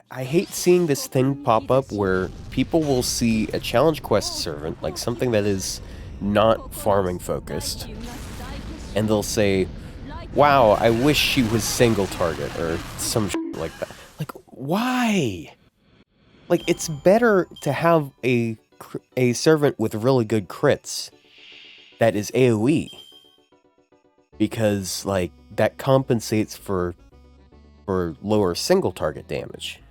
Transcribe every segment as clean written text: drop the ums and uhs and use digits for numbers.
I hate seeing this thing pop up where people will see a challenge quest servant, like something that is not farming focused, and they'll say, wow, I wish she was single target, or some shit like that. Like, why? Like, it's better to have a servant with really good crits that is AoE, because, like, that compensates for lower single target damage.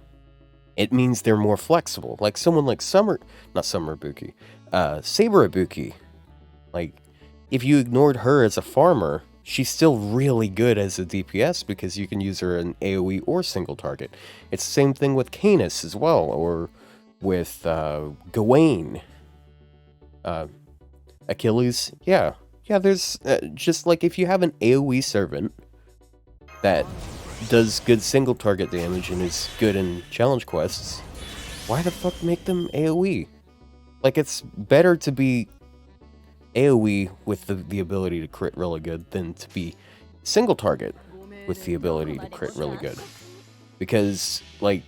It means they're more flexible. Like someone like Saber Ibuki. Like, if you ignored her as a farmer, she's still really good as a DPS because you can use her in AoE or single target. It's the same thing with Canis as well, or with Gawain. Achilles. Yeah, there's just like if you have an AoE servant that does good single target damage and is good in challenge quests, why the fuck make them AoE? Like, it's better to be AoE with the ability to crit really good than to be single target with the ability to crit really good. Because, like,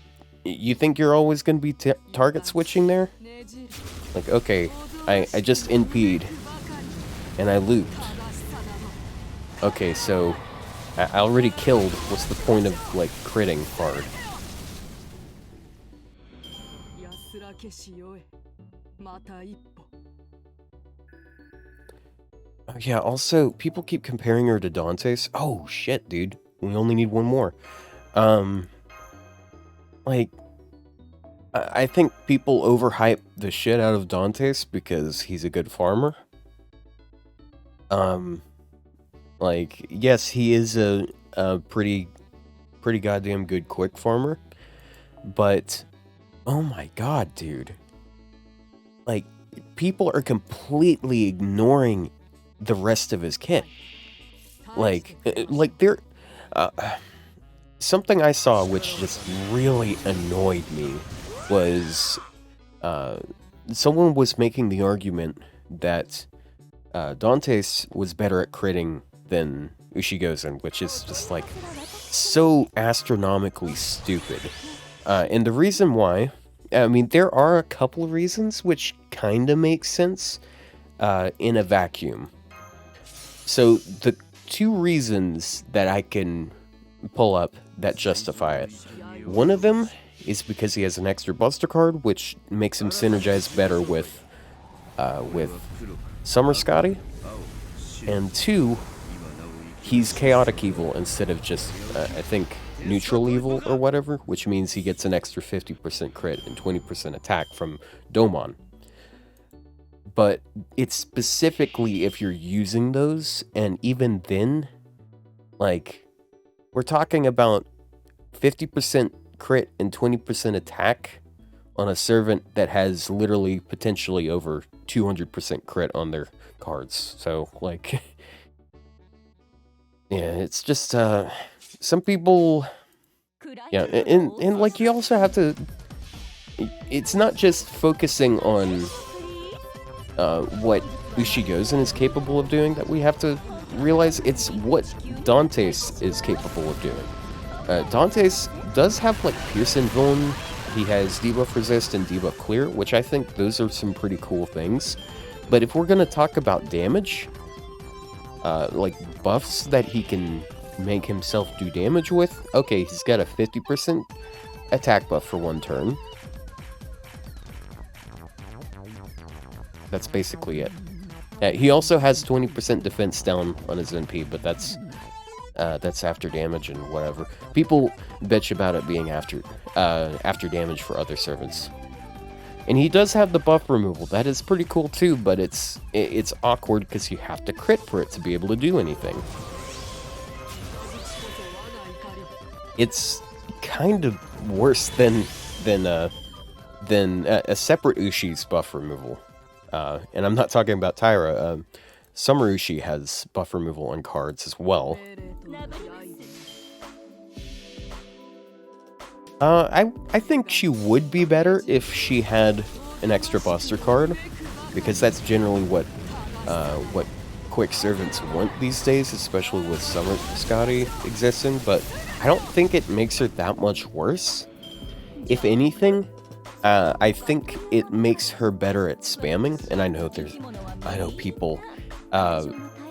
you think you're always going to be target switching there? Like, okay, I just NP'd and I looped. Okay, so I already killed. What's the point of, like, critting hard? Oh, yeah, also, people keep comparing her to Dantes. Oh, shit, dude. We only need one more. Like, I think people overhype the shit out of Dantes because he's a good farmer. Like, yes, he is a pretty goddamn good quick farmer, but oh my god, dude. Like, people are completely ignoring the rest of his kit. Like there, something I saw which just really annoyed me was, someone was making the argument that Dantes was better at critting than Ushigozen, which is just like so astronomically stupid. And the reason why, I mean, there are a couple of reasons which kind of make sense in a vacuum. So the two reasons that I can pull up that justify it. One of them is because he has an extra buster card, which makes him synergize better with Summer Scotty. And two, he's chaotic evil instead of just, I think, neutral evil or whatever, which means he gets an extra 50% crit and 20% attack from Domon. But it's specifically if you're using those, and even then, like, we're talking about 50% crit and 20% attack on a servant that has literally potentially over 200% crit on their cards. So, like, yeah, it's just, some people, yeah, and like, you also have to, it's not just focusing on what Ushigozen is capable of doing that we have to realize, it's what Dantes is capable of doing. Dantes does have, like, Pierce and Vuln. He has debuff resist and debuff clear, which I think those are some pretty cool things. But if we're going to talk about damage, like buffs that he can make himself do damage with, okay, he's got a 50% attack buff for one turn. That's basically it. He also has 20% defense down on his NP, but that's after damage and whatever. People bitch about it being after damage for other servants. And he does have the buff removal. That is pretty cool too, but it's awkward because you have to crit for it to be able to do anything. It's kind of worse than a separate Ushi's buff removal. And I'm not talking about Tyra. Summer Ushi has buff removal on cards as well. I think she would be better if she had an extra buster card, because that's generally what quick servants want these days, especially with Summer Scotty existing, but I don't think it makes her that much worse. if anything, I think it makes her better at spamming, and I know people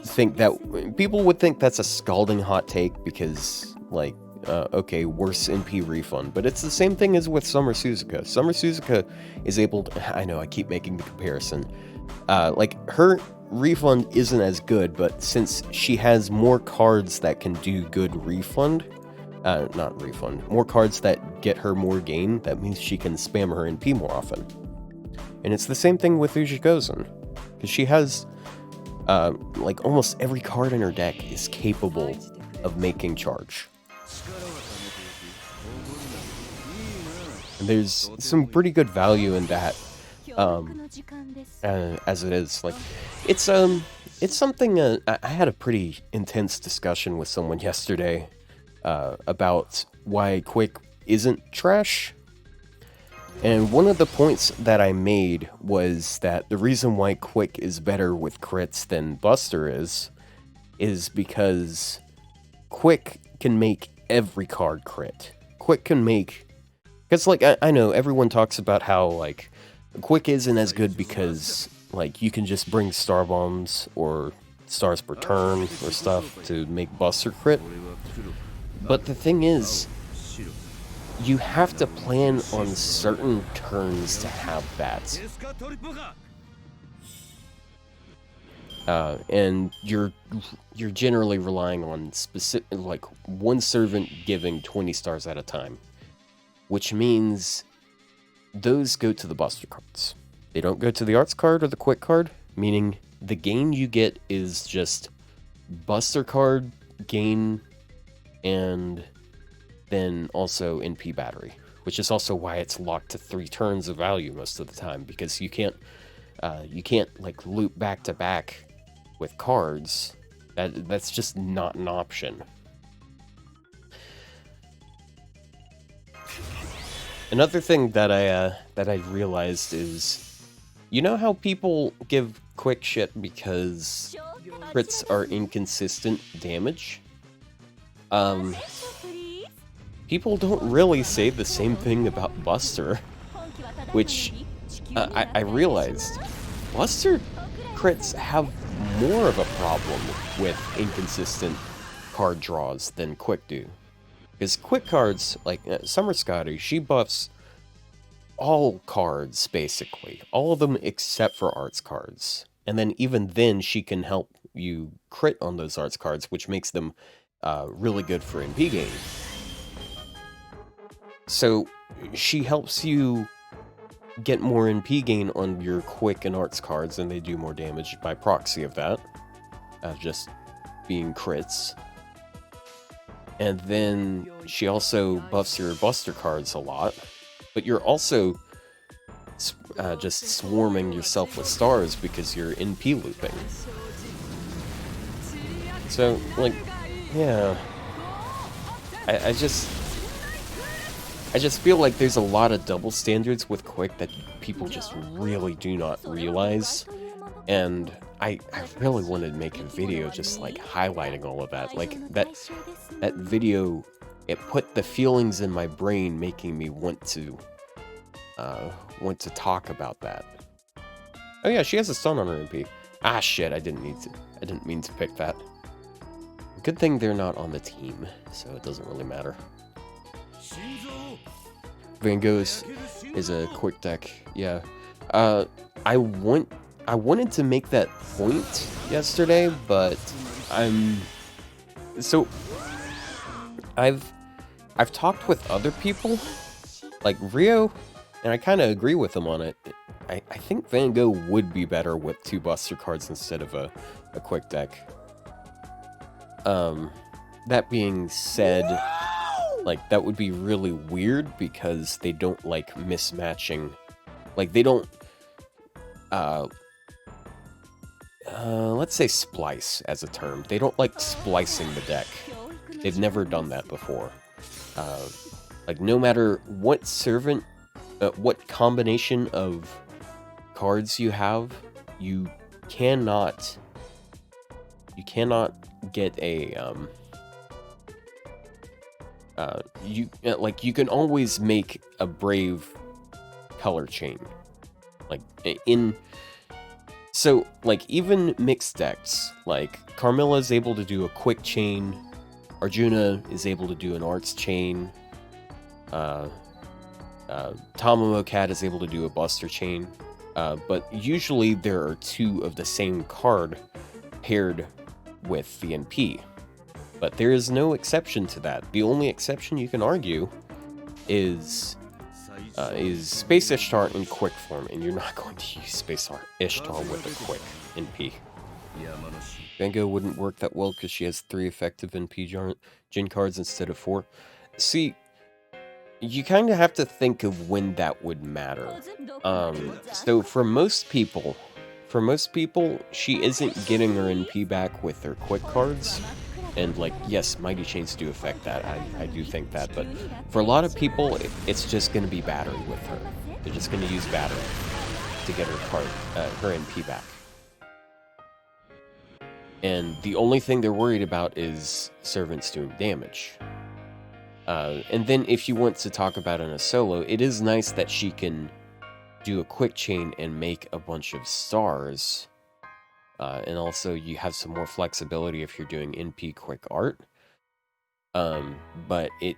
think that people would think that's a scalding hot take because, like, okay, worse NP refund, but it's the same thing as with Summer Suzuka. Summer Suzuka is able to, I know I keep making the comparison, like, her refund isn't as good, but since she has more cards that can do good refund, not refund, more cards that get her more gain, that means she can spam her NP more often. And it's the same thing with Ujigozen, because she has, like, almost every card in her deck is capable of making charge. And there's some pretty good value in that, as it is. Like, it's something, I had a pretty intense discussion with someone yesterday, about why Quick isn't trash. And one of the points that I made was that the reason why Quick is better with crits than Buster is because Quick can make every card crit. Quick can make... Because, like, I know everyone talks about how, like, Quick isn't as good because, like, you can just bring Star Bombs or stars per turn or stuff to make Buster crit. But the thing is, you have to plan on certain turns to have that. And you're generally relying on specific, like, one servant giving 20 stars at a time, which means those go to the Buster cards. They don't go to the Arts card or the Quick card, meaning the gain you get is just Buster card gain and then also NP battery, which is also why it's locked to 3 turns of value most of the time, because you can't like loop back to back with cards. That's just not an option. Another thing that I realized is, you know how people give Quick shit because crits are inconsistent damage? People don't really say the same thing about Buster, which I realized Buster crits have more of a problem with inconsistent card draws than Quick do. Because Quick cards, like Summer Scotty, she buffs all cards, basically. All of them except for Arts cards. And then even then, she can help you crit on those Arts cards, which makes them really good for NP gain. So she helps you get more NP gain on your Quick and Arts cards, and they do more damage by proxy of that, just being crits. And then she also buffs your Buster cards a lot, but you're also just swarming yourself with stars because you're NP looping. So, like, yeah, I just feel like there's a lot of double standards with Quick that people just really do not realize, and I really wanted to make a video just, like, highlighting all of that. Like, that video, it put the feelings in my brain, making me want to talk about that. Oh yeah, she has a stun on her MP. Ah shit, I didn't mean to pick that. Good thing they're not on the team, so it doesn't really matter. Van Gogh's is a Quick deck, yeah. I wanted to make that point yesterday, but I've talked with other people, like Rio, and I kind of agree with them on it. I think Van Gogh would be better with 2 Buster cards instead of a Quick deck. That being said, like, that would be really weird because they don't like mismatching. Like, they don't, let's say splice as a term. They don't like splicing the deck. They've never done that before. Like, no matter what servant, what combination of cards you have, you cannot get a, you can always make a Brave color chain. Like so like even mixed decks, like Carmilla is able to do a quick chain, Arjuna is able to do an arts chain, Tamamo Cat is able to do a Buster chain, but usually there are two of the same card paired with the NP. But there is no exception to that. The only exception you can argue is Space Ishtar in quick form, and you're not going to use Space Ishtar with a quick NP. Bengo wouldn't work that well because she has 3 effective NP Jin cards instead of 4. See, you kind of have to think of when that would matter. So for most people, she isn't getting her NP back with her quick cards. And, like, yes, Mighty Chains do affect that, I do think that, but for a lot of people, it's just going to be battery with her. They're just going to use battery to get her NP back. And the only thing they're worried about is servants doing damage. And then if you want to talk about in a solo, it is nice that she can do a quick chain and make a bunch of stars. And also you have some more flexibility if you're doing NP quick art. But it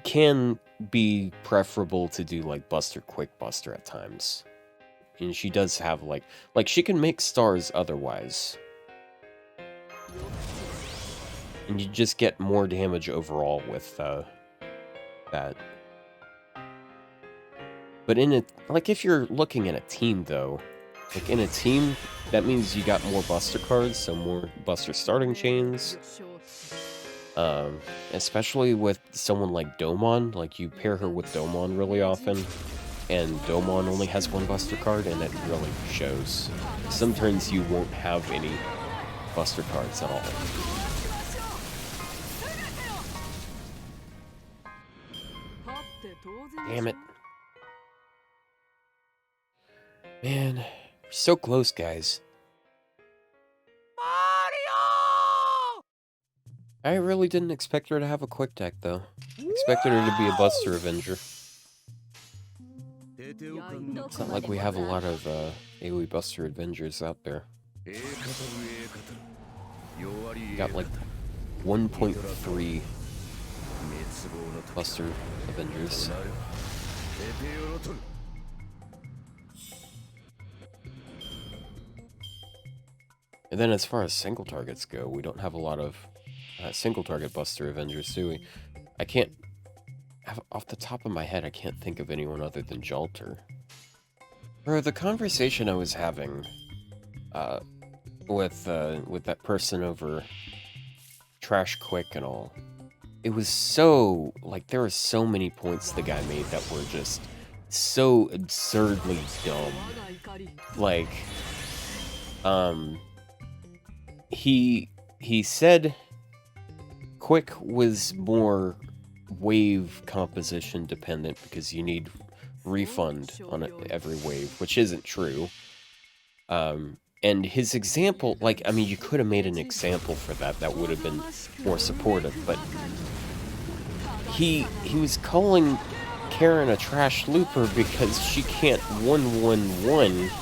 can be preferable to do like Buster Quick Buster at times. And she does have like she can make stars otherwise. And you just get more damage overall with that. But like if you're looking at a team though, like in a team, that means you got more Buster cards, so more Buster starting chains. Especially with someone like Domon, like you pair her with Domon really often, and Domon only has 1 Buster card, and it really shows. Some turns you won't have any Buster cards at all. Damn it. Man, we're so close, guys. Mario! I really didn't expect her to have a quick deck, though. Expected her to be a Buster Avenger. It's not like we have a lot of AoE Buster Avengers out there. We got like 1.3 Buster Avengers. And then as far as single targets go, we don't have a lot of single target Buster Avengers, do we? I can't, off the top of my head, I can't think of anyone other than Jalter. Bro, the conversation I was having with that person over Trash Quick and all, it was so, like, there were so many points the guy made that were just so absurdly dumb. Like, he said Quick was more wave composition dependent because you need refund on every wave, which isn't true. And his example, like, I mean, you could have made an example for that would have been more supportive, but he was calling Karen a trash looper because she can't 1-1-1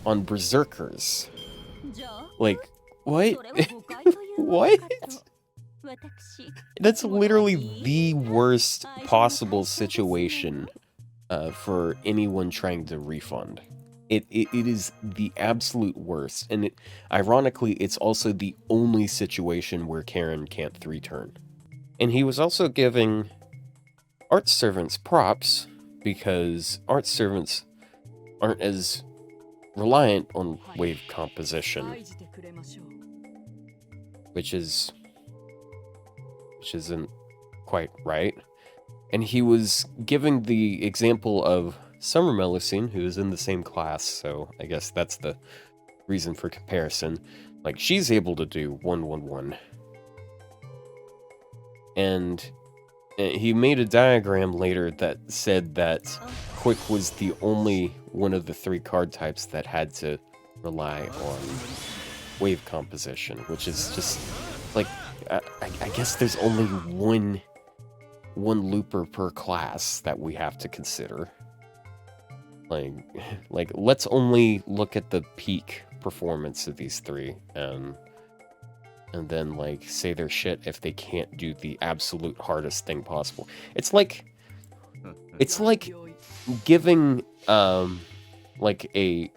on Berserkers. Like, what? What? That's literally the worst possible situation for anyone trying to refund. It is the absolute worst, and ironically, it's also the only situation where Karen can't 3-turn. And he was also giving art servants props, because art servants aren't as reliant on wave composition, which isn't quite right. And he was giving the example of Summer Melusine, who is in the same class, so I guess that's the reason for comparison. Like, she's able to do 1-1-1. And he made a diagram later that said that Quick was the only one of the 3 card types that had to rely on wave composition, which is just like I guess there's only one looper per class that we have to consider. Like let's only look at the peak performance of these three, and then like say they're shit if they can't do the absolute hardest thing possible. It's like giving like a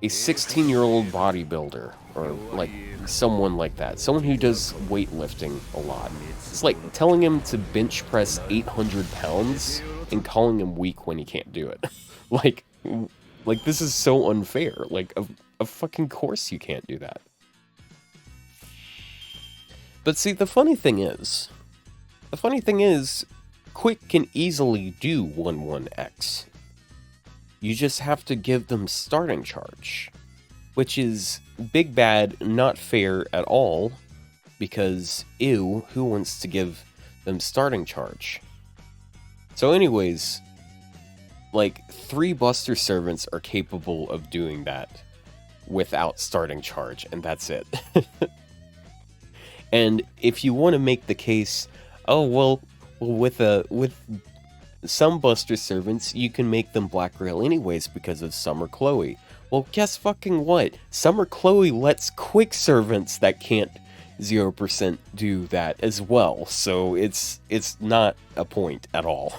16-year-old bodybuilder, or like someone like that, someone who does weightlifting a lot. It's like telling him to bench press 800 pounds and calling him weak when he can't do it. like this is so unfair. Like, of fucking course you can't do that. But see, the funny thing is, Quick can easily do 1-1-X. You just have to give them starting charge, which is big bad, not fair at all, because ew, who wants to give them starting charge? So anyways, like 3 Buster Servants are capable of doing that without starting charge, and that's it. And if you want to make the case, oh well, with some Buster Servants, you can make them Black Rail anyways because of Summer Chloe. Well, guess fucking what? Summer Chloe lets Quick Servants that can't 0% do that as well, so it's not a point at all.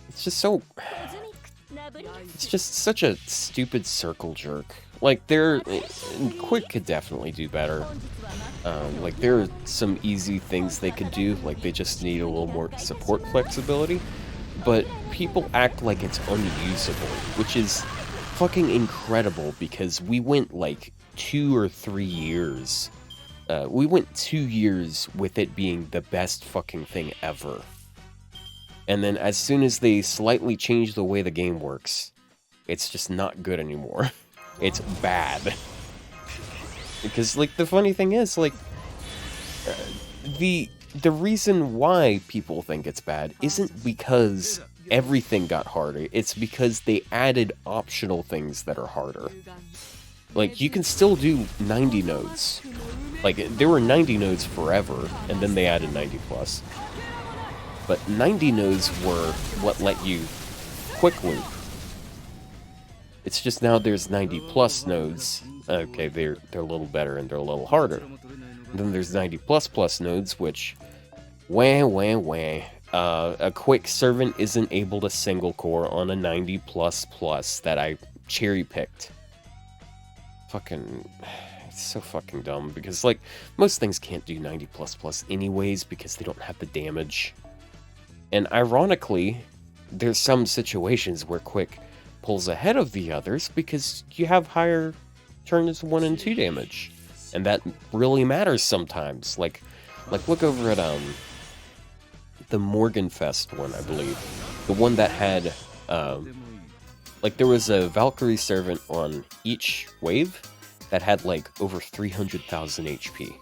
It's just such a stupid circle jerk. Like, Quick could definitely do better. Like, there are some easy things they could do, like they just need a little more support flexibility, but people act like it's unusable, which is fucking incredible, because we went like 2 or 3 years. We went 2 years with it being the best fucking thing ever. And then as soon as they slightly change the way the game works, it's just not good anymore. It's bad. Because, like, the funny thing is, like, the reason why people think it's bad isn't because everything got harder. It's because they added optional things that are harder. Like, you can still do 90 nodes. Like, there were 90 nodes forever, and then they added 90 plus. But 90 nodes were what let you quick loop. It's just now there's 90 plus nodes. Okay, they're a little better and they're a little harder. And then there's 90 plus nodes, which, wah. A Quick Servant isn't able to single core on a 90 plus that I cherry picked. Fucking, it's so fucking dumb, because like most things can't do 90 plus anyways because they don't have the damage. And ironically, there's some situations where Quick pulls ahead of the others because you have higher turns 1 and 2 damage, and that really matters sometimes. Like look over at the Morganfest one, I believe, the one that had like there was a Valkyrie Servant on each wave that had like over 300,000 HP,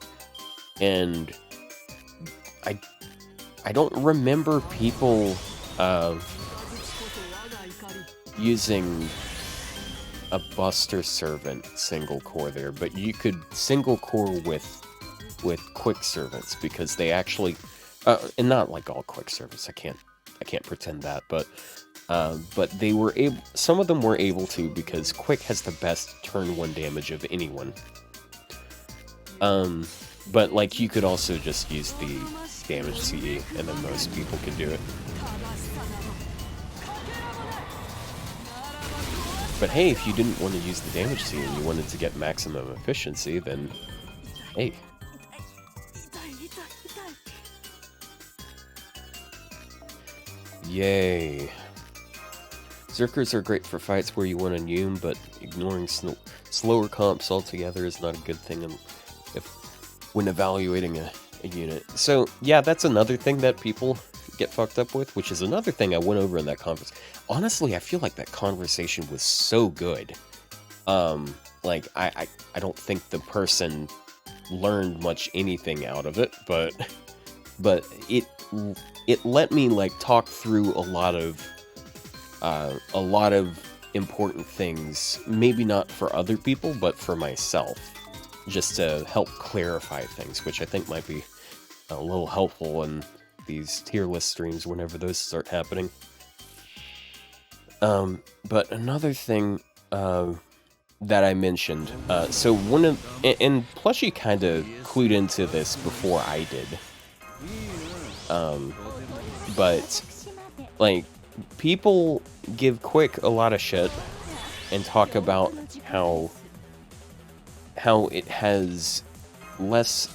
and I don't remember people using a Buster Servant single core there, but you could single core with Quick Servants, because they actually, and not like all Quick Servants, I can't pretend that, but they were able, some of them were able to, because Quick has the best turn 1 damage of anyone. But like you could also just use the damage CE, and then most people can do it. But hey, if you didn't want to use the damage CE and you wanted to get maximum efficiency, then hey. Yay. Zerkers are great for fights where you want to Neum, but ignoring slower comps altogether is not a good thing when evaluating a unit. So yeah, that's another thing that people get fucked up with, which is another thing I went over in that conference. Honestly, I feel like that conversation was so good. Like I don't think the person learned much anything out of it, but it let me like talk through a lot of important things, maybe not for other people, but for myself, just to help clarify things, which I think might be a little helpful in these tier list streams whenever those start happening. But another thing that I mentioned, so one of, and Plushy kind of clued into this before I did, but like, people give Quick a lot of shit and talk about how it has less,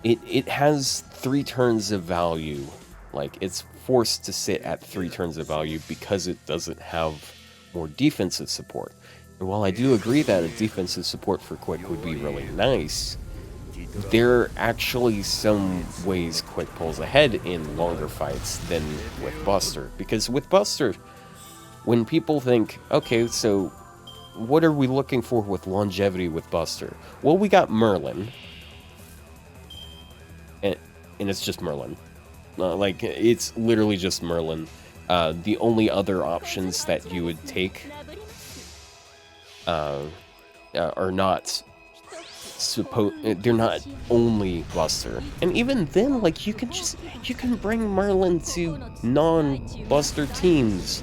it has 3 turns of value. Like, it's forced to sit at 3 turns of value because it doesn't have more defensive support. And while I do agree that a defensive support for Quick would be really nice, there are actually some ways Quick pulls ahead in longer fights than with Buster. Because with Buster, when people think, okay, so what are we looking for with longevity with Buster? Well, we got Merlin. And it's just Merlin. Like, it's literally just Merlin. The only other options that you would take are not they're not only Buster. And even then, like, you can bring Merlin to non-Buster teams.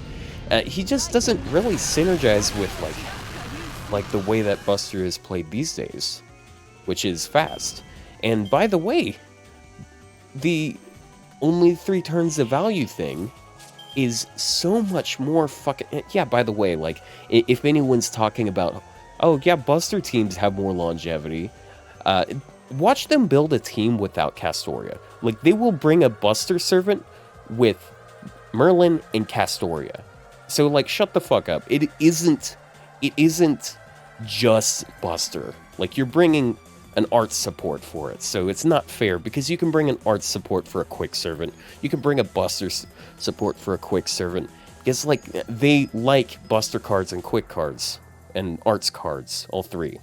He just doesn't really synergize with like the way that Buster is played these days, which is fast. And by the way, the only 3 turns of value thing is so much more fucking... Yeah, by the way, like, if anyone's talking about, oh yeah, Buster teams have more longevity, watch them build a team without Castoria. Like, they will bring a Buster servant with Merlin and Castoria. So, like, shut the fuck up. It isn't just Buster. Like, you're bringing an art support for it, so it's not fair, because you can bring an art support for a Quick servant, you can bring a Buster support for a Quick servant, because, like, they like Buster cards and Quick cards, and arts cards, all 3.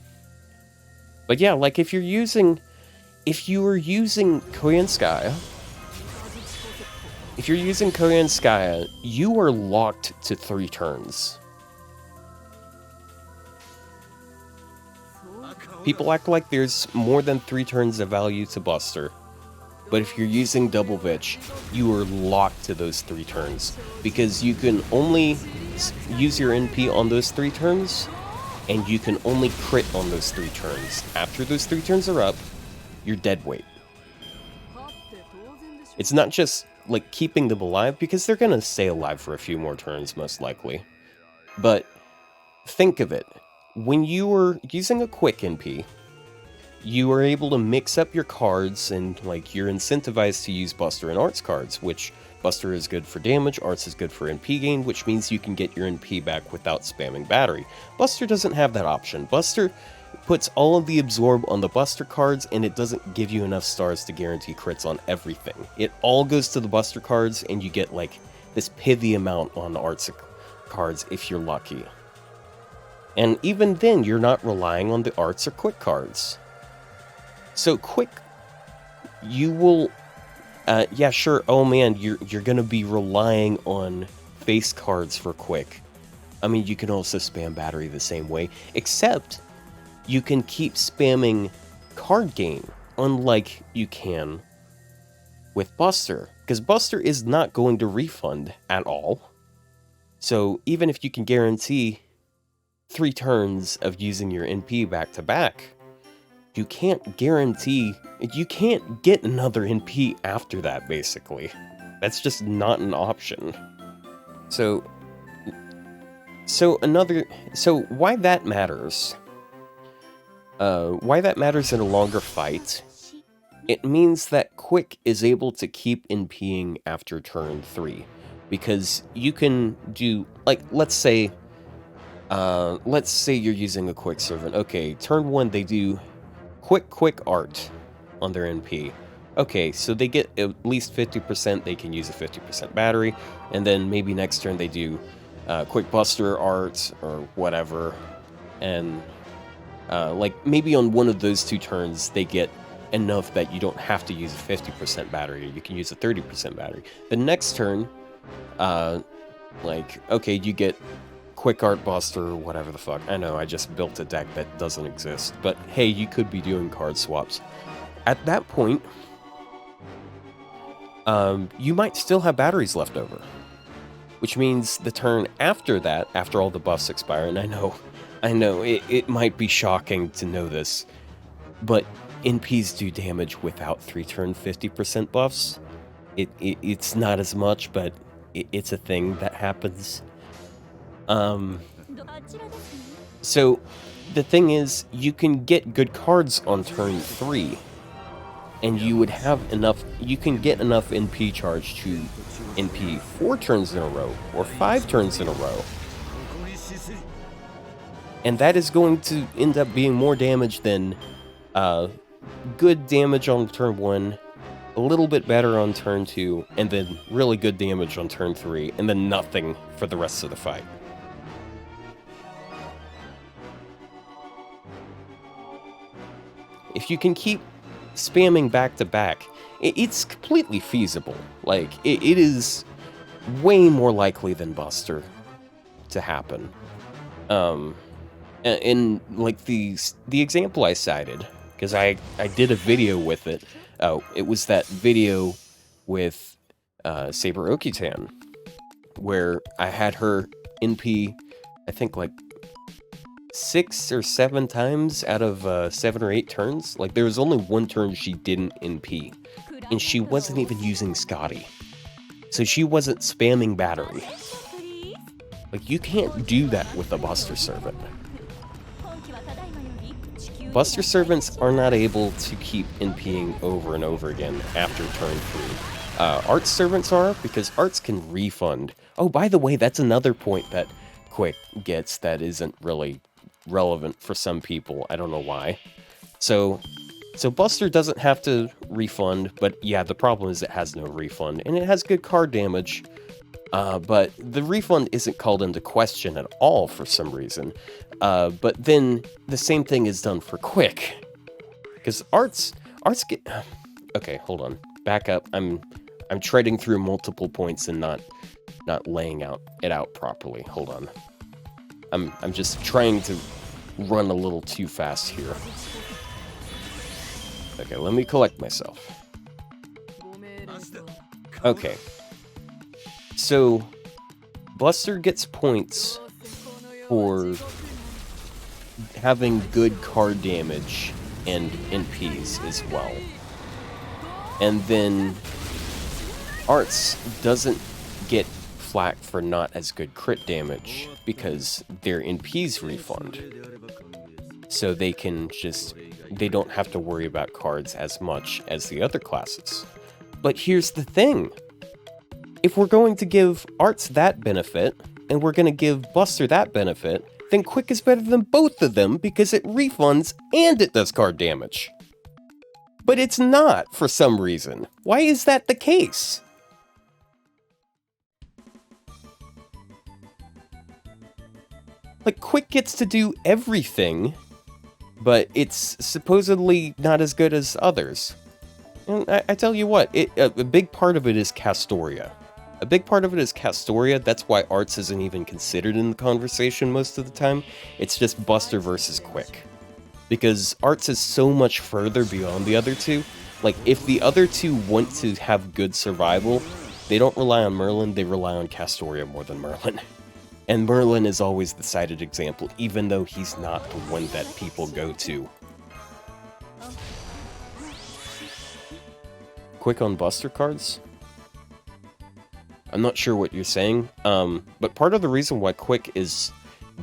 But yeah, like, if you were using Koyanskaya, you are locked to 3 turns. People act like there's more than 3 turns of value to Buster, but if you're using Double Bitch, you are locked to those 3 turns, because you can only use your NP on those 3 turns, and you can only crit on those 3 turns. After those 3 turns are up, you're dead weight. It's not just, like, keeping them alive, because they're gonna stay alive for a few more turns, most likely. But think of it. When you were using a Quick NP, you were able to mix up your cards, and, like, you're incentivized to use Buster and Arts cards, which Buster is good for damage, Arts is good for NP gain, which means you can get your NP back without spamming battery. Buster doesn't have that option. Buster puts all of the absorb on the Buster cards, and it doesn't give you enough stars to guarantee crits on everything. It all goes to the Buster cards, and you get, like, this pithy amount on Arts cards if you're lucky. And even then, you're not relying on the Arts or Quick cards. So Quick, you will, yeah, sure, oh man, you're gonna be relying on face cards for Quick. I mean, you can also spam battery the same way, except you can keep spamming card gain, unlike you can with Buster, because Buster is not going to refund at all. So even if you can guarantee 3 turns of using your NP back-to-back, you can't guarantee... You can't get another NP after that, basically. That's just not an option. So why that matters... why that matters in a longer fight, it means that Quick is able to keep NPing after turn 3. Because you can do... Like, let's say you're using a Quick servant. Okay, turn 1 they do quick art on their NP. Okay, so they get at least 50%, they can use a 50% battery, and then maybe next turn they do Quick Buster art or whatever, and like maybe on one of those 2 turns they get enough that you don't have to use a 50% battery, you can use a 30% battery. The next turn, Like, okay, you get Quick Art Buster or whatever the fuck. I know, I just built a deck that doesn't exist. But hey, you could be doing card swaps. At that point, you might still have batteries left over. Which means the turn after that, after all the buffs expire, and I know, it might be shocking to know this, but NPs do damage without 3-turn 50% buffs. It's not as much, but it's a thing that happens. So the thing is, you can get good cards on turn 3, and you would have enough, you can get enough NP charge to NP 4 turns in a row, or 5 turns in a row. And that is going to end up being more damage than good damage on turn 1, a little bit better on turn 2, and then really good damage on turn 3, and then nothing for the rest of the fight. If you can keep spamming back to back, it's completely feasible. Like, it is way more likely than Buster to happen. And like the example I cited, because I did a video with it. Oh, it was that video with Saber Okitan, where I had her NP, I think like 6 or 7 times out of 7 or 8 turns. Like, there was only one turn she didn't NP, and she wasn't even using Scotty. So she wasn't spamming battery. Like, you can't do that with a Buster Servant. Buster Servants are not able to keep NPing over and over again after turn 3. Art Servants are, because Arts can refund. Oh, by the way, that's another point that Quick gets that isn't really relevant for some people. I don't know why. So Buster doesn't have to refund, but yeah, the problem is it has no refund, and it has good card damage. But the refund isn't called into question at all for some reason. But then the same thing is done for Quick, because arts get. Okay, hold on. Back up. I'm treading through multiple points and not laying it out properly. Hold on. I'm just trying to run a little too fast here. Okay, let me collect myself. Okay. So, Buster gets points for having good card damage and NPs as well. And then Arts doesn't get flack for not as good crit damage because their NPs refund. So they don't have to worry about cards as much as the other classes. But here's the thing. If we're going to give Arts that benefit, and we're going to give Buster that benefit, then Quick is better than both of them because it refunds and it does card damage. But it's not, for some reason. Why is that the case? Like, Quick gets to do everything, but it's supposedly not as good as others. And I tell you what, a big part of it is Castoria. A big part of it is Castoria, that's why Arts isn't even considered in the conversation most of the time. It's just Buster versus Quick. Because Arts is so much further beyond the other two. Like, if the other two want to have good survival, they don't rely on Merlin, they rely on Castoria more than Merlin. And Merlin is always the cited example, even though he's not the one that people go to. Quick on Buster cards? I'm not sure what you're saying, but part of the reason why Quick is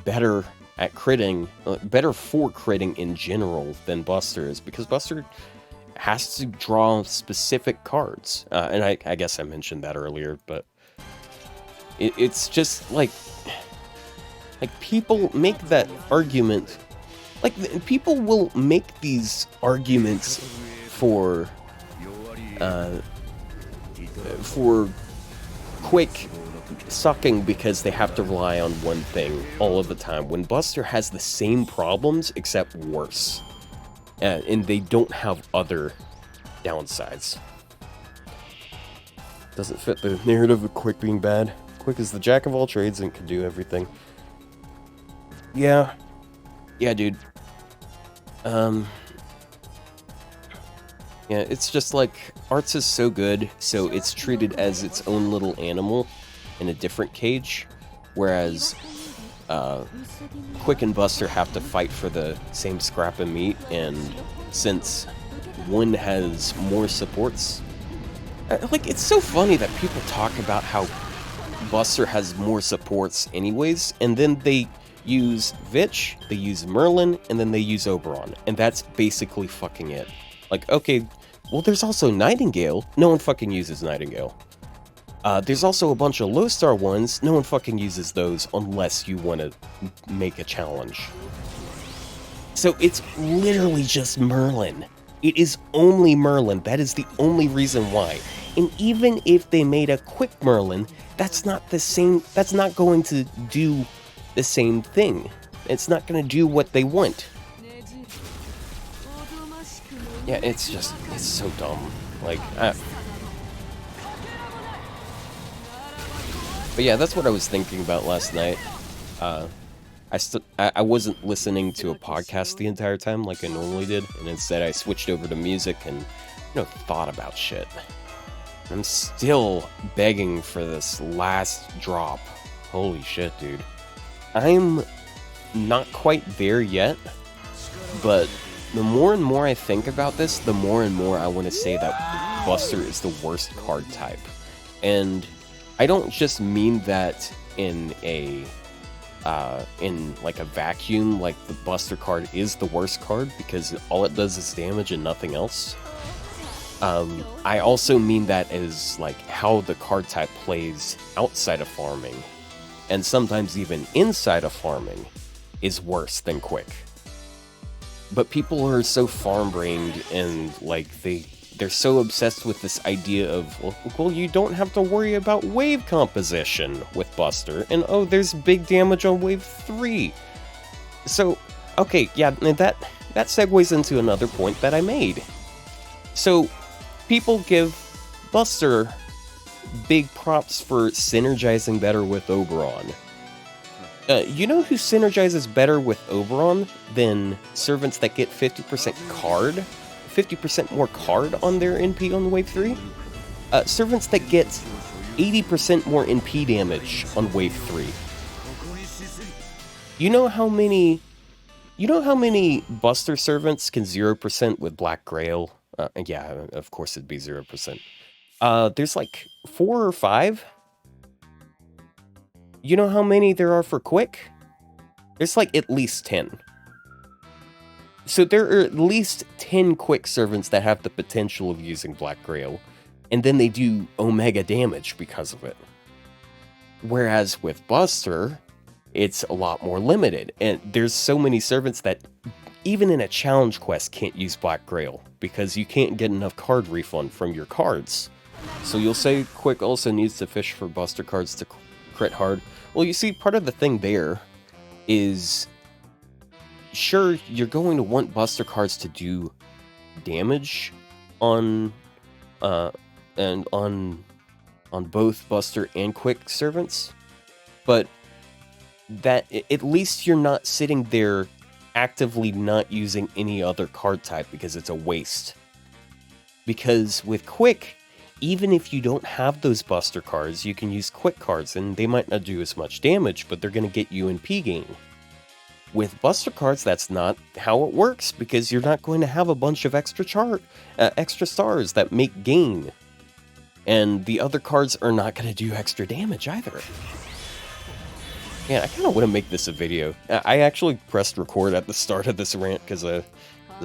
better at critting, better for critting in general than Buster is because Buster has to draw specific cards. And I guess I mentioned that earlier, but it's just like people make that argument, like people will make these arguments for Quick sucking because they have to rely on one thing all of the time, when Buster has the same problems except worse, and they don't have other downsides. Doesn't fit the narrative of Quick being bad. Quick is the jack of all trades and can do everything. Yeah. Yeah, dude. Yeah, it's just like, Arts is so good, so it's treated as its own little animal in a different cage, whereas Quick and Buster have to fight for the same scrap of meat, and since one has more supports, like, it's so funny that people talk about how Buster has more supports anyways, and then they use Vitch, they use Merlin, and then they use Oberon, and that's basically fucking it. Like, okay, well, there's also Nightingale. No one fucking uses Nightingale. There's also a bunch of low-star ones. No one fucking uses those unless you want to make a challenge. So it's literally just Merlin. It is only Merlin. That is the only reason why. And even if they made a Quick Merlin, that's not the same. That's not going to do the same thing. It's not going to do what they want. Yeah, it's so dumb. Like, but yeah, that's what I was thinking about last night. I wasn't listening to a podcast the entire time like I normally did, and instead I switched over to music and, thought about shit. I'm still begging for this last drop. Holy shit, dude. I'm not quite there yet, but the more and more I think about this, the more and more I want to say that Buster is the worst card type. And I don't just mean that in like a vacuum, like the Buster card is the worst card because all it does is damage and nothing else. I also mean that as like how the card type plays outside of farming, and sometimes even inside of farming, is worse than Quick. But people are so farm-brained and like they're so obsessed with this idea of, well, you don't have to worry about wave composition with Buster, and oh, there's big damage on wave 3. So, okay, yeah, that segues into another point that I made. So, people give Buster big props for synergizing better with Oberon. You know who synergizes better with Oberon than servants that get 50% card? 50% more card on their NP on wave 3? Servants that get 80% more NP damage on wave 3. You know how many Buster servants can 0% with Black Grail? Yeah, of course it'd be 0%. There's like 4 or 5. You know how many there are for Quick? There's like at least 10. So there are at least 10 Quick servants that have the potential of using Black Grail, and then they do Omega damage because of it. Whereas with Buster, it's a lot more limited, and there's so many servants that even in a challenge quest can't use Black Grail, because you can't get enough card refund from your cards. So you'll say Quick also needs to fish for Buster cards to crit hard. Well, you see, part of the thing there is, sure, you're going to want Buster cards to do damage on both Buster and Quick servants, but that at least you're not sitting there actively not using any other card type because it's a waste. Because with Quick, even if you don't have those Buster cards, you can use Quick cards, and they might not do as much damage, but they're going to get you NP gain. With Buster cards, that's not how it works, because you're not going to have a bunch of extra stars that make gain. And the other cards are not going to do extra damage either. Man, I kind of want to make this a video. I actually pressed record at the start of this rant, because I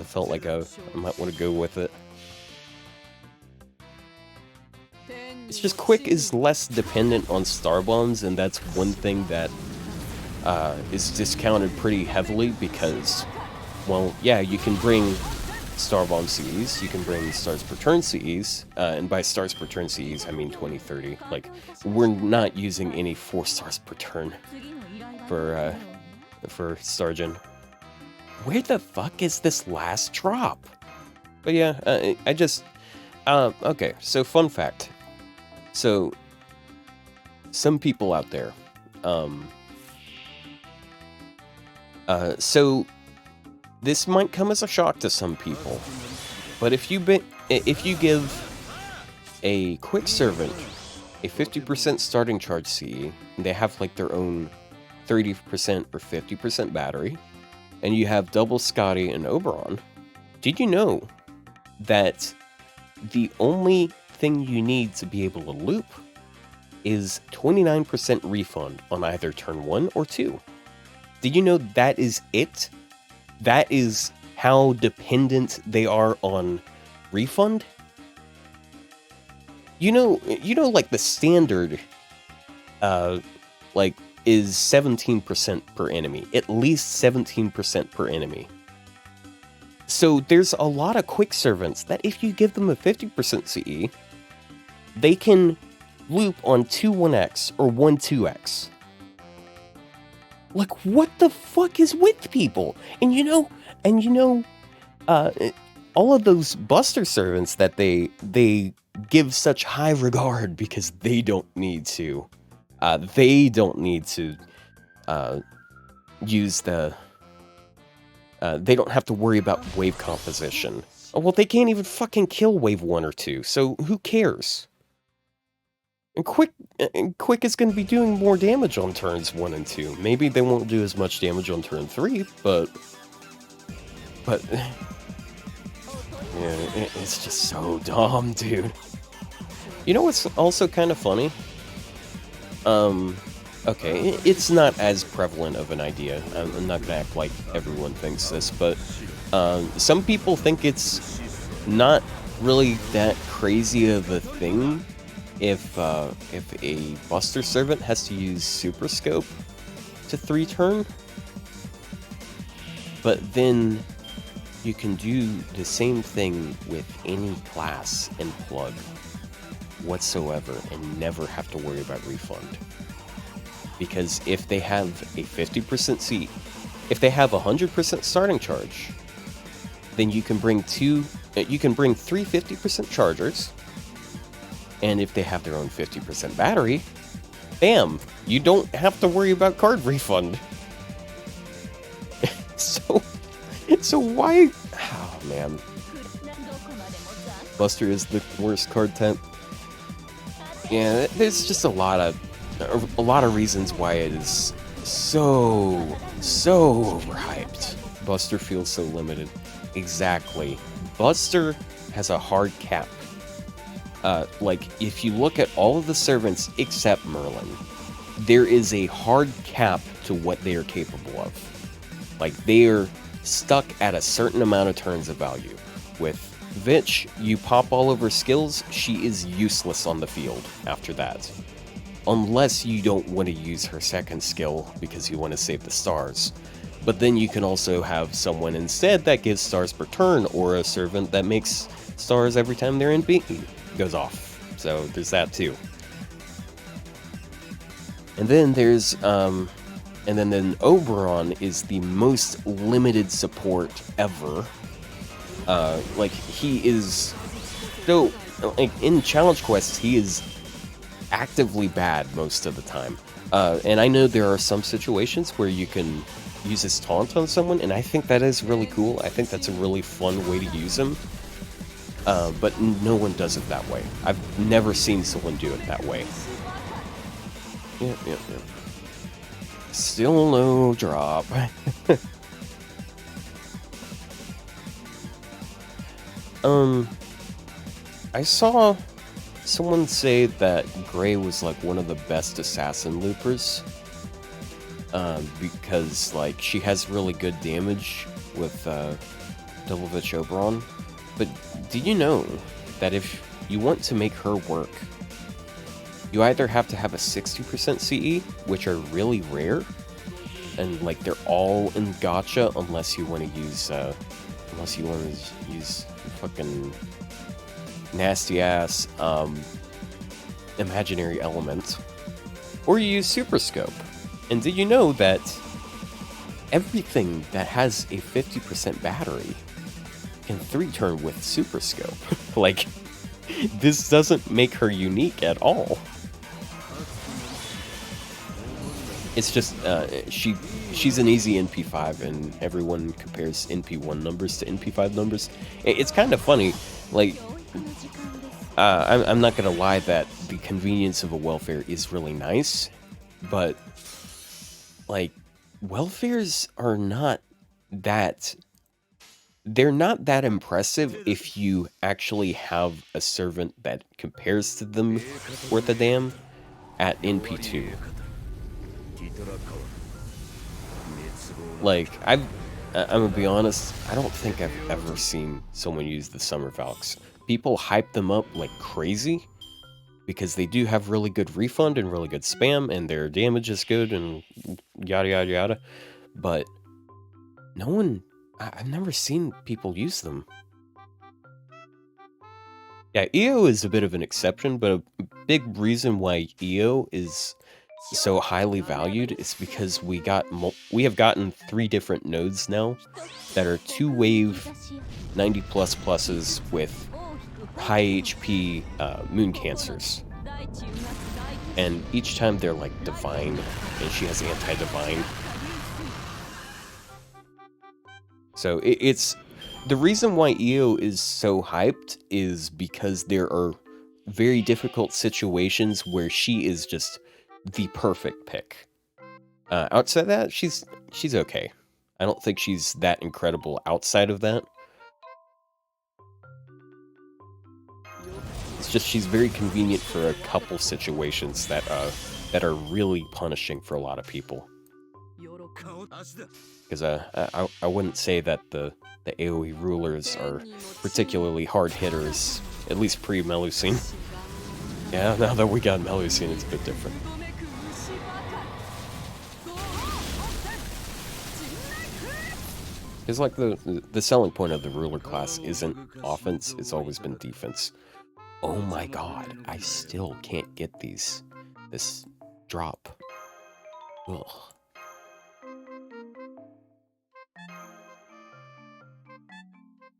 felt like I might want to go with it. It's just Quick is less dependent on star bombs, and that's one thing that is discounted pretty heavily because, well, yeah, you can bring star bomb CEs, you can bring stars per turn CEs, and by stars per turn CEs, I mean 20-30. Like, we're not using any 4 stars per turn for Stargen. Where the fuck is this last drop? But yeah, okay, so fun fact. So, some people out there. So this might come as a shock to some people, but if you give a quick servant a 50% starting charge CE, and they have like their own 30% or 50% battery, and you have double Scotty and Oberon, did you know that the only thing you need to be able to loop is 29% refund on either turn 1 or 2? Did you know that is it? That is how dependent they are on refund? You know, like the standard, like, is 17% per enemy. At least 17% per enemy. So there's a lot of quick servants that if you give them a 50% CE, they can loop on 2-1X or 1-2X. Like, what the fuck is with people? And you know, all of those Buster servants that they give such high regard because they don't need to use the, they don't have to worry about wave composition. Oh, well, they can't even fucking kill wave 1 or 2, so who cares? And Quick is going to be doing more damage on turns 1 and 2. Maybe they won't do as much damage on turn 3, but yeah, it's just so dumb, dude. You know what's also kind of funny? Okay, it's not as prevalent of an idea. I'm not gonna act like everyone thinks this, but some people think it's not really that crazy of a thing if a Buster servant has to use Super Scope to 3-turn. But then you can do the same thing with any class and plug whatsoever and never have to worry about refund. Because if they have a 50% seat, if they have 100% starting charge, then you can bring three 50% chargers, and if they have their own 50% battery, bam, you don't have to worry about card refund. So why? Oh man, Buster is the worst card type. Yeah, there's just a lot of reasons why it is so overhyped. Buster feels so limited. Exactly. Buster has a hard cap. Like, if you look at all of the servants except Merlin, there is a hard cap to what they are capable of. Like, they are stuck at a certain amount of turns of value. With Vitch, you pop all of her skills, she is useless on the field after that. Unless you don't want to use her second skill because you want to save the stars. But then you can also have someone instead that gives stars per turn, or a servant that makes stars every time their NP goes off. So there's that too. And then there's and then Oberon is the most limited support ever. Like, he is so, like, in challenge quests he is actively bad most of the time. And I know there are some situations where you can use his taunt on someone, and I think that is really cool. I think that's a really fun way to use him. But no one does it that way. I've never seen someone do it that way. Yep. Still no drop. I saw someone say that Gray was like one of the best assassin loopers. Because like she has really good damage with Delovich Oberon. But did you know that if you want to make her work, you either have to have a 60% CE, which are really rare, and like they're all in gacha unless you want to use fucking nasty ass imaginary element, or you use Super Scope. And did you know that everything that has a 50% battery can 3-turn with Super Scope? Like, this doesn't make her unique at all. It's just she's an easy NP5, and everyone compares NP1 numbers to NP5 numbers. It's kind of funny, like I'm not gonna lie that the convenience of a welfare is really nice, but like welfares are not that. They're not that impressive if you actually have a servant that compares to them worth a damn at NP2. Like, I'm gonna be honest, I don't think I've ever seen someone use the Summer Valks. People hype them up like crazy, because they do have really good refund and really good spam, and their damage is good, and yada yada yada. But no one, I've never seen people use them. Yeah, EO is a bit of an exception, but a big reason why EO is so highly valued is because we have gotten 3 different nodes now that are 2-wave 90 plus pluses with high HP moon cancers, and each time they're like divine, and she has anti-divine. So it's the reason why EO is so hyped is because there are very difficult situations where she is just the perfect pick. Outside that, she's okay. I don't think she's that incredible outside of that. It's just she's very convenient for a couple situations that are really punishing for a lot of people. Because I wouldn't say that the AoE rulers are particularly hard hitters, at least pre-Melusine. Yeah, now that we got Melusine, it's a bit different. Because like the selling point of the ruler class isn't offense, it's always been defense. Oh my god, I still can't get this drop. Ugh.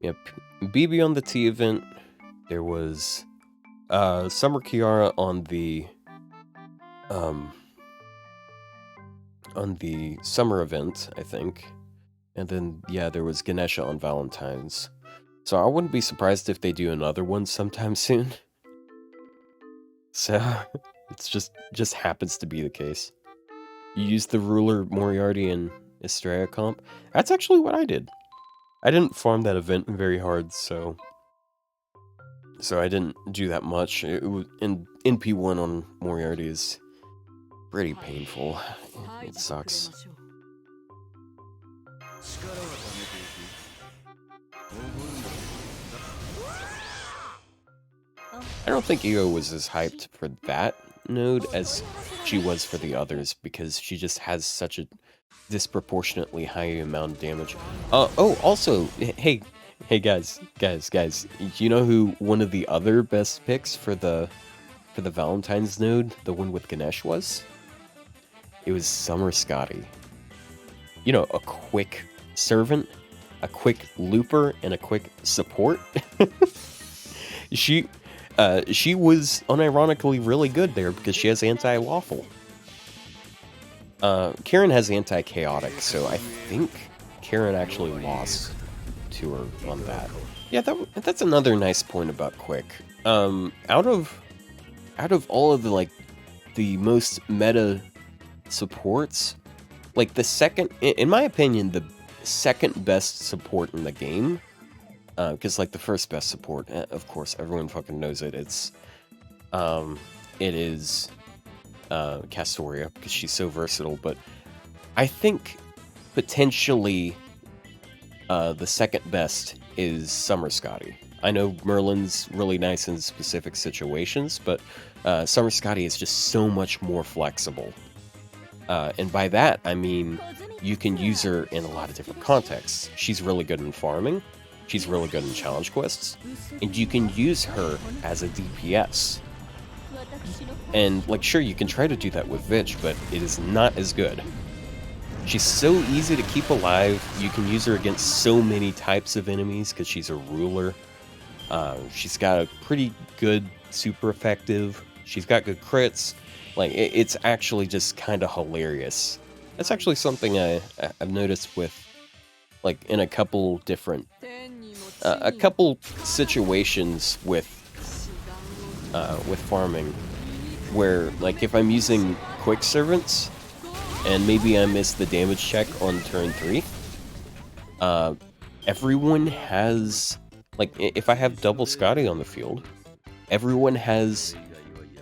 Yep, BB on the T event. There was Summer Kiara on the summer event, I think. And then yeah, there was Ganesha on Valentine's. So I wouldn't be surprised if they do another one sometime soon. So it's just happens to be the case. You use the ruler Moriarty and Estrella comp. That's actually what I did. I didn't farm that event very hard, so I didn't do that much. It was, and NP1 on Moriarty is pretty painful. It sucks. I don't think EO was as hyped for that node as she was for the others, because she just has such a disproportionately high amount of damage. Oh, also, hey guys, you know who one of the other best picks for the Valentine's node, the one with Ganesh, was? It was Summer Scotty. You know, a quick servant, a quick looper, and a quick support. She was unironically really good there because she has anti-lawful. Karen has anti-chaotic, so I think Karen actually lost to her on that. Yeah, that's another nice point about Quick. Out of all of the like the most meta supports, like the second, in my opinion, the second best support in the game. Because like the first best support, of course, everyone fucking knows it. It is Castoria, because she's so versatile. But I think potentially the second best is Summer Scotty. I know Merlin's really nice in specific situations, but Summer Scotty is just so much more flexible. And by that, I mean you can use her in a lot of different contexts. She's really good in farming. She's really good in challenge quests. And you can use her as a DPS. And, like, sure, you can try to do that with Vitch, but it is not as good. She's so easy to keep alive. You can use her against so many types of enemies because she's a ruler. She's got a pretty good, super effective she's got good crits. Like, it's actually just kind of hilarious. That's actually something I've noticed with, like, in a couple different, a couple situations with farming, where, like, if I'm using quick servants, and maybe I miss the damage check on turn 3, everyone has, like, if I have double Scotty on the field, everyone has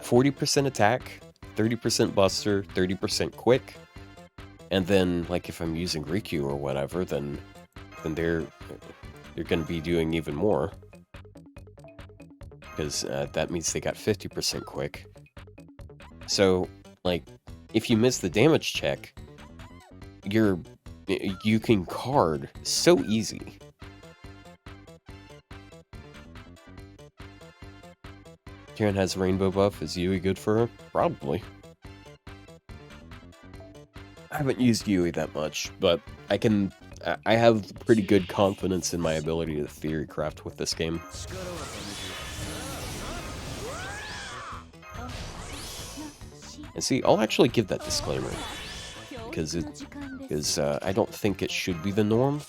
40% attack, 30% buster, 30% quick, and then, like, if I'm using Riku or whatever, then they're going to be doing even more, because that means they got 50% quick. So, like, if you miss the damage check, you can card so easy. Karen has rainbow buff. Is Yui good for her? Probably. I haven't used Yui that much, but I have pretty good confidence in my ability to theory craft with this game. And see, I'll actually give that disclaimer, because I don't think it should be the norm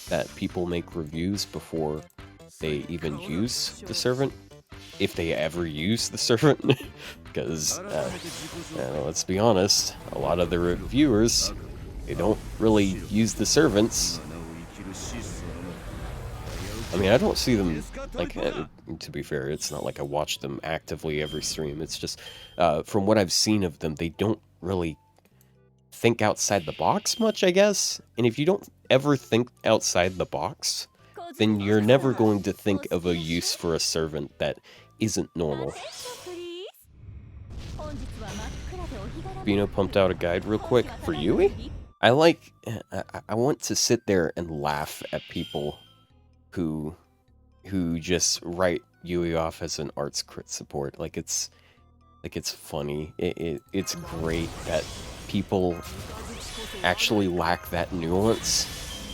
that people make reviews before they even use the servant, if they ever use the servant, because let's be honest, a lot of the reviewers, they don't really use the servants. I mean, I don't see them, like, to be fair, it's not like I watch them actively every stream. It's just, from what I've seen of them, they don't really think outside the box much, I guess. And if you don't ever think outside the box, then you're never going to think of a use for a servant that isn't normal. Bino pumped out a guide real quick for Yui. I want to sit there and laugh at people who just write Yui off as an arts crit support. Like, it's funny. It's great that people actually lack that nuance.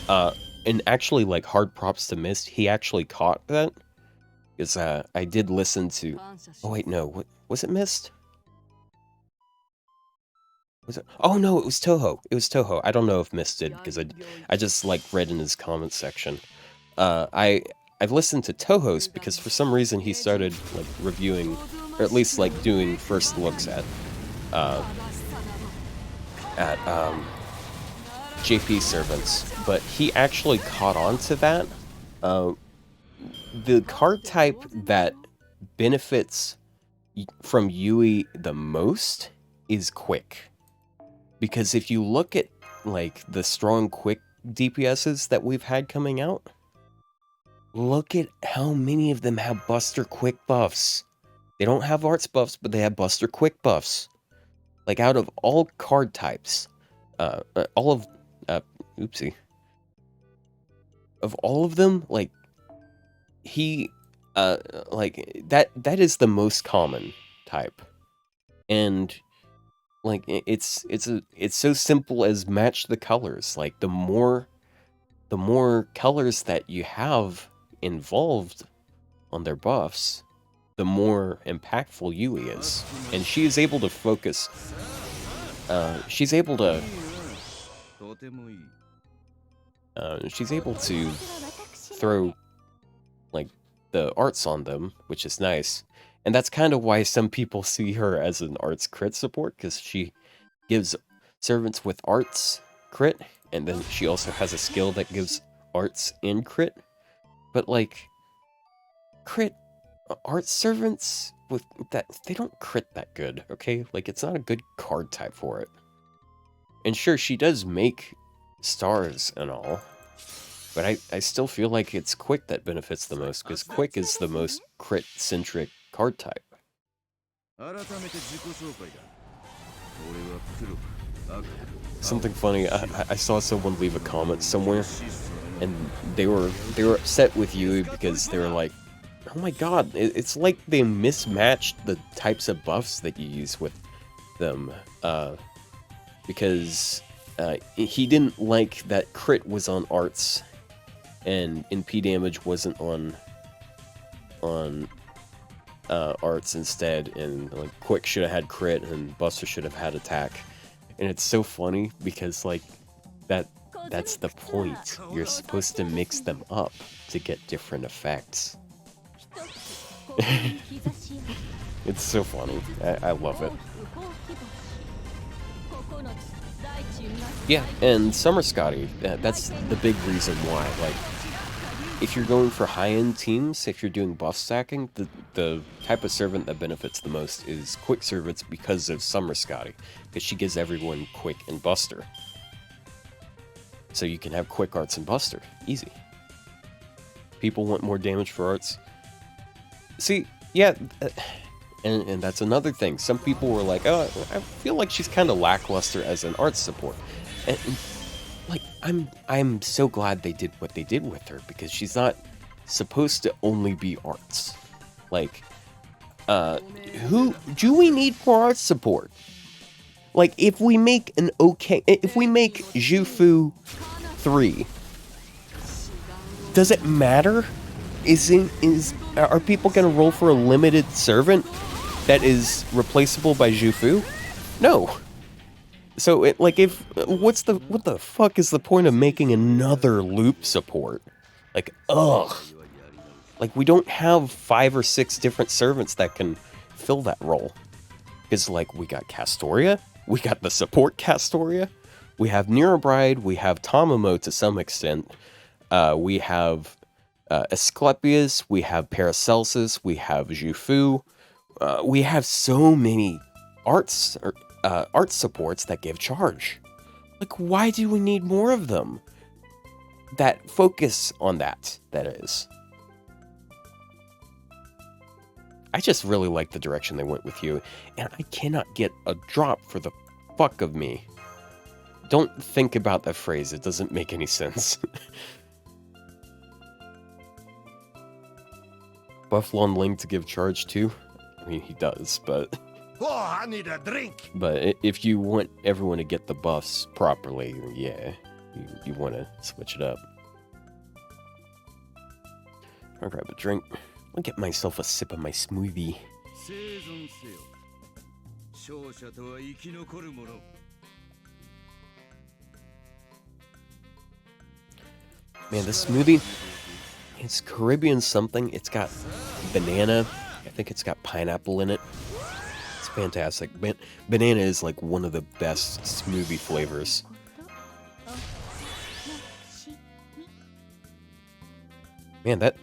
And actually, like, hard props to Mist, he actually caught that. Because I did listen to... Oh wait, no, what was it, Mist? Was it? Oh no, it was Toho. It was Toho. I don't know if Mist did, because I just, like, read in his comment section. I've listened to Toho's because for some reason he started, like, reviewing, or at least, like, doing first looks at JP servants, but he actually caught on to that. The card type that benefits from Yui the most is quick. Because if you look at, like, the strong quick DPSs that we've had coming out, look at how many of them have Buster Quick buffs. They don't have Arts buffs, but they have Buster Quick buffs. Like, out of all card types, all of, oopsie. Of all of them, like, he, like, that is the most common type. And, like, it's so simple as match the colors. Like, the more colors that you have involved on their buffs, the more impactful Yui is. And she is able to focus, she's able to throw, like, the arts on them, which is nice. And that's kind of why some people see her as an arts crit support, because she gives servants with arts crit, and then she also has a skill that gives arts and crit. But, like, crit arts servants with that, they don't crit that good, okay? Like, it's not a good card type for it. And sure, she does make stars and all, but I still feel like it's quick that benefits the most, because quick is the most crit-centric card type. Something funny, I saw someone leave a comment somewhere, and they were upset with Yui because they were like, oh my god, it's like they mismatched the types of buffs that you use with them, because he didn't like that crit was on arts, and NP damage wasn't on arts instead, and like Quick should have had crit and Buster should have had attack. And it's so funny because like that's the point. You're supposed to mix them up to get different effects. It's so funny. I love it. Yeah, and Summer Scotty, that's the big reason why. Like, if you're going for high-end teams, if you're doing buff stacking, the type of servant that benefits the most is Quick servants because of Summer Scotty, because she gives everyone Quick and Buster. So you can have Quick arts and Buster. Easy. People want more damage for arts. See, yeah, and that's another thing. Some people were like, oh, I feel like she's kind of lackluster as an arts support. And like, I'm so glad they did what they did with her, because she's not supposed to only be arts. Like, who do we need for arts support? Like, if we make Jufu 3, does it matter? Are people gonna roll for a limited servant that is replaceable by Jufu? No. So what the fuck is the point of making another loop support? Like, ugh. Like, we don't have 5 or 6 different servants that can fill that role. Because, like, we got Castoria, we got the support Castoria, we have Neurobride, we have Tamamo to some extent, we have Asclepius, we have Paracelsus, we have Jufu, we have so many art supports that give charge. Like, why do we need more of them? That focus on that is. I just really like the direction they went with you, and I cannot get a drop for the fuck of me. Don't think about that phrase, it doesn't make any sense. Bufflon Ling to give charge too? I mean, he does, but... Oh, I need a drink! But if you want everyone to get the buffs properly, yeah, you want to switch it up. I'll grab a drink. I'll get myself a sip of my smoothie. Man, this smoothie, it's Caribbean something. It's got banana. I think it's got pineapple in it. It's fantastic. Banana is like one of the best smoothie flavors. Man, that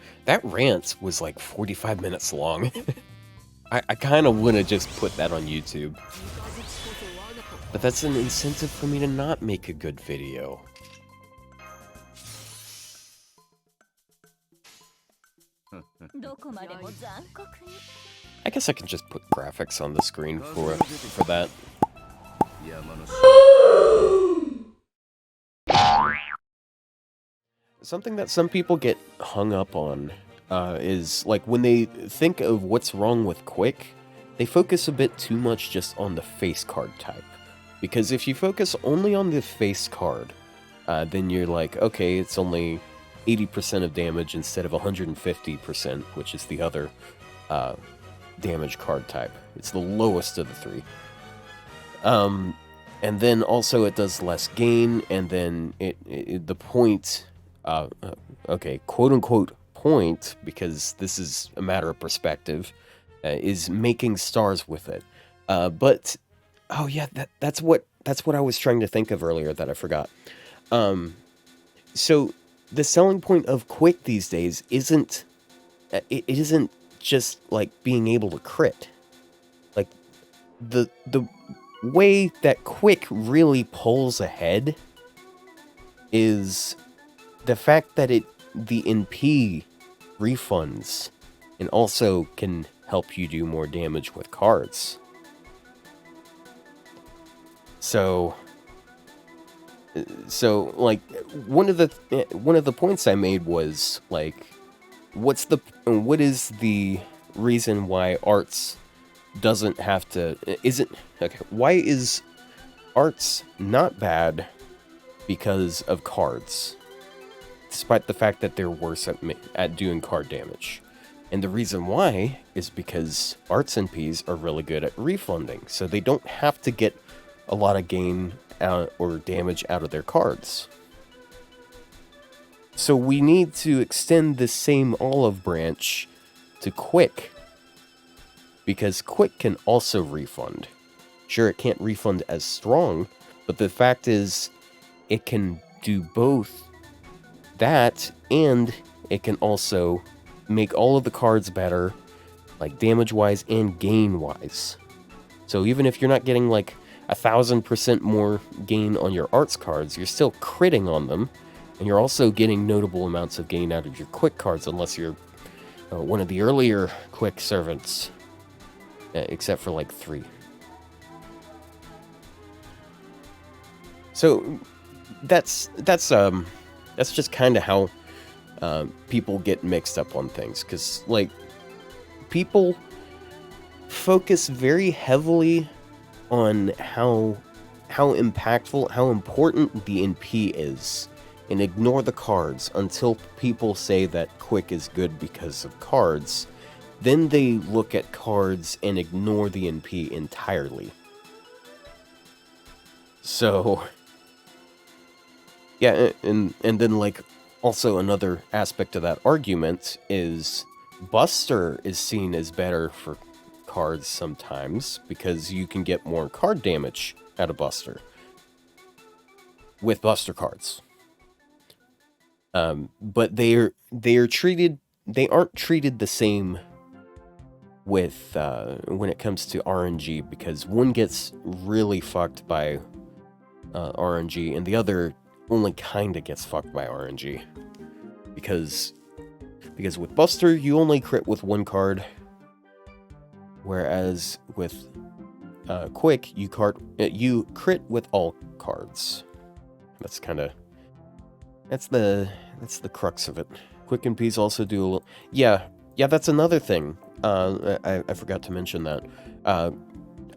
rant was like 45 minutes long. I kind of want to just put that on YouTube. But that's an incentive for me to not make a good video. I guess I can just put graphics on the screen for that. Something that some people get hung up on is, like, when they think of what's wrong with Quick, they focus a bit too much just on the face card type. Because if you focus only on the face card, then you're like, okay, it's only 80% of damage instead of 150%, which is the other damage card type. It's the lowest of the 3. And then also it does less gain, and then the point... okay, quote-unquote point, because this is a matter of perspective, is making stars with it. But, oh yeah, that's what I was trying to think of earlier that I forgot. So, the selling point of Quick these days isn't, it isn't just, like, being able to crit. Like, the way that Quick really pulls ahead is... the fact that the NP refunds and also can help you do more damage with cards. So like, one of the points I made was, like, what is the reason why arts doesn't have to, why is arts not bad because of cards? Despite the fact that they're worse at doing card damage. And the reason why is because arts NPs are really good at refunding, so they don't have to get a lot of gain out or damage out of their cards. So we need to extend the same olive branch to Quick, because Quick can also refund. Sure, it can't refund as strong, but the fact is, it can do both that, and it can also make all of the cards better, like damage-wise and gain-wise. So even if you're not getting like 1,000% more gain on your arts cards, you're still critting on them, and you're also getting notable amounts of gain out of your Quick cards, unless you're one of the earlier Quick servants, except for like 3. So that's just kind of how people get mixed up on things, because like people focus very heavily on how impactful, how important the NP is, and ignore the cards until people say that Quick is good because of cards. Then they look at cards and ignore the NP entirely. So yeah, and then like also another aspect of that argument is Buster is seen as better for cards sometimes because you can get more card damage out of Buster with Buster cards. But they aren't treated the same with when it comes to RNG, because one gets really fucked by RNG and the other only kinda gets fucked by RNG. Because with Buster you only crit with one card, whereas with Quick you crit with all cards. That's the crux of it. Quick NPs also do a little... Yeah, that's another thing. I forgot to mention that.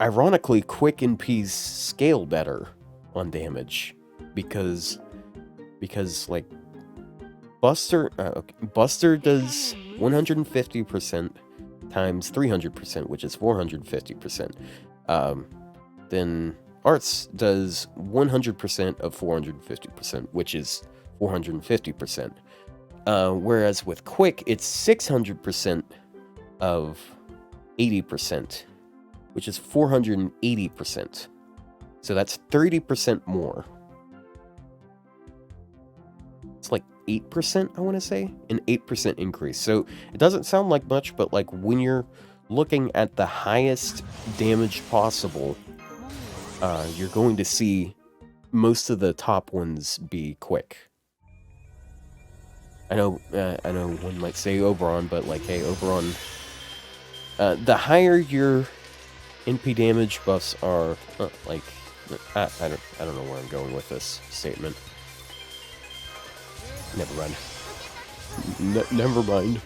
Ironically, Quick NPs scale better on damage because like Buster does 150% times 300%, which is 450%. Then Arts does 100% of 450%, which is 450%. Whereas with Quick, it's 600% of 80%, which is 480%. So that's 30% more. It's like 8%, I want to say, an 8% increase. So it doesn't sound like much, but like when you're looking at the highest damage possible, you're going to see most of the top ones be Quick. I know one might say Oberon, but like, hey, Oberon, the higher your NP damage buffs are, like, I don't know where I'm going with this statement. Never mind. Never mind.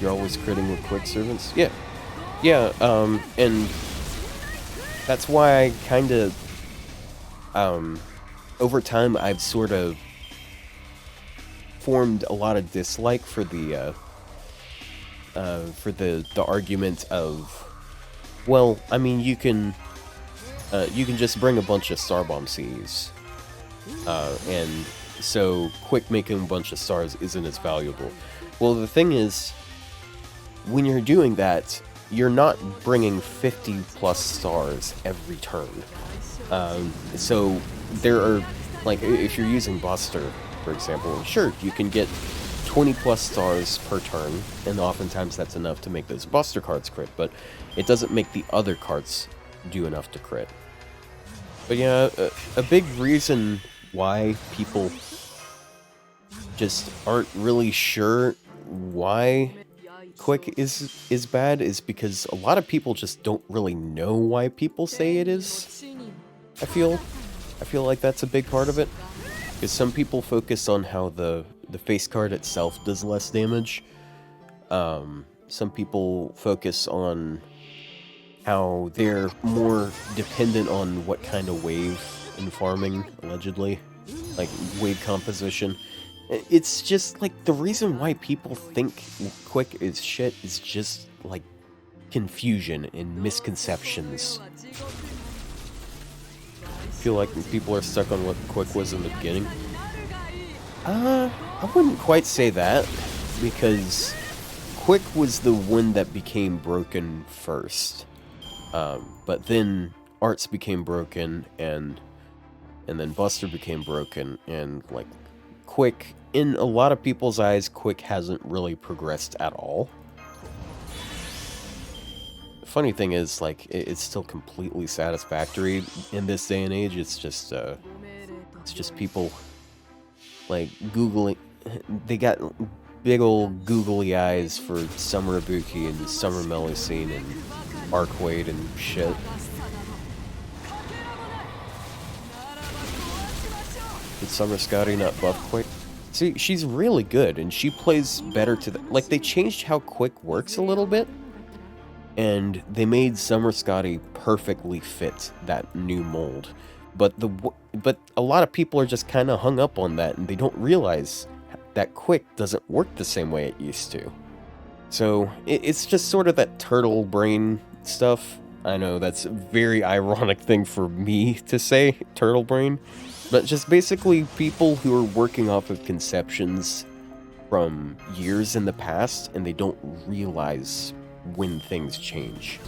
You're always critting with Quick servants? Yeah, and that's why I kind of, over time, I've sort of formed a lot of dislike for the argument of, well, I mean, you can just bring a bunch of Starbomb Cs, and so Quick making a bunch of stars isn't as valuable. Well, the thing is, when you're doing that, you're not bringing 50 plus stars every turn. So there are, like, if you're using Buster, for example, sure, you can get 20 plus stars per turn, and oftentimes that's enough to make those Buster cards crit, but it doesn't make the other cards do enough to crit. But yeah, a big reason why people just aren't really sure why Quick is bad is because a lot of people just don't really know why people say it is. I feel like that's a big part of it. Because some people focus on how the face card itself does less damage. Some people focus on how they're more dependent on what kind of wave in farming, allegedly. Like, wave composition. It's just like the reason why people think quick is shit is just like confusion and misconceptions. Feel like people are stuck on what quick was in the beginning. I wouldn't quite say that, because quick was the one that became broken first. But then arts became broken, and then Buster became broken, and like quick, in a lot of people's eyes, quick hasn't really progressed at all. Funny thing is, like, it's still completely satisfactory in this day and age. It's just people, like, Googling. They got big old googly eyes for Summer Ibuki and Summer Melusine and Arcwade and shit. Did Summer Scotty not buff quick? See, she's really good, and she plays better to the... Like, they changed how quick works a little bit, and they made Summer Scotty perfectly fit that new mold. But a lot of people are just kind of hung up on that, and they don't realize that quick doesn't work the same way it used to. So it's just sort of that turtle brain stuff. I know that's a very ironic thing for me to say, turtle brain, but just basically people who are working off of conceptions from years in the past, and they don't realize when things change.